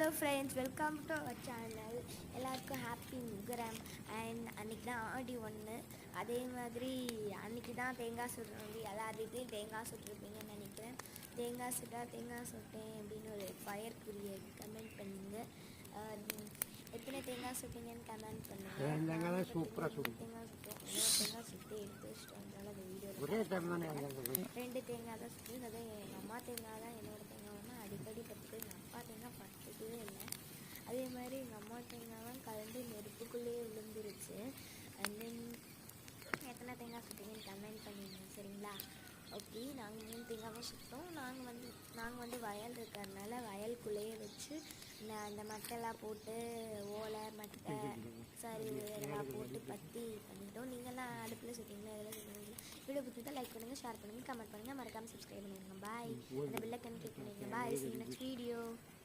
Hello friends, welcome to our channel. எல்லாருக்கும் happy Muharram. And அன்றைக்கி தான் ஆடி 1. அதே மாதிரி அன்றைக்கி தான் தேங்காய் சுடுறோம். எல்லார் வீட்லேயும் தேங்காய் சுட்டுருப்பீங்கன்னு நினைக்கிறேன். தேங்காய் சுட்டேன் அப்படின்னு ஒரு ஃபயர்க்குரிய கமெண்ட் பண்ணுங்கள். எத்தனை தேங்காய் சுட்டீங்கன்னு கமெண்ட் பண்ணுங்கள். தேங்காய் சூப்பராக சுடும். தேங்காய் சுட்டு எடுத்து வச்சுட்டு வந்தாலும் அந்த வீடியோ 2 தேங்காய் தான் சுற்றி. அதே எங்கள் அம்மா தேங்காய் தான் என்னோட தேங்காய்னா அடிக்கடி பத்துக்கு எங்கள் அப்பா தேங்காய் பத்துக்கவே இல்லை. அதே மாதிரி எங்கள் அம்மா தேங்காய்லாம் கலந்து நெருப்புக்குள்ளேயே விழுந்துருச்சு. அண்ட் தென் எத்தனை தேங்காய் சுட்டீங்கன்னு கமெண்ட் பண்ணிடுங்க, சரிங்களா? ஓகே, நாங்கள் 3 தேங்காவும் சுட்டோம். நாங்கள் வந்து வயல் இருக்கிறதுனால வயலுக்குள்ளேயே வச்சு அந்த மட்டைலாம் போட்டு ஓலை மட்டை இதெல்லாம் போட்டு பற்றி பண்ணிட்டோம். நீங்கள்லாம் அடுப்பில் சுட்டிங்களா? இதெல்லாம் சுட்டுவீங்க. வீடியோ பிடிச்சா லைக் பண்ணுங்கள், ஷேர் பண்ணுங்கள், கமெண்ட் பண்ணுங்கள், மறக்காமல் சப்ஸ்கிரைப் பண்ணிடுங்க. பாய். அந்த பெல் ஐக்கான் கிளிக் பண்ணிடுங்க. பாய். See you next video.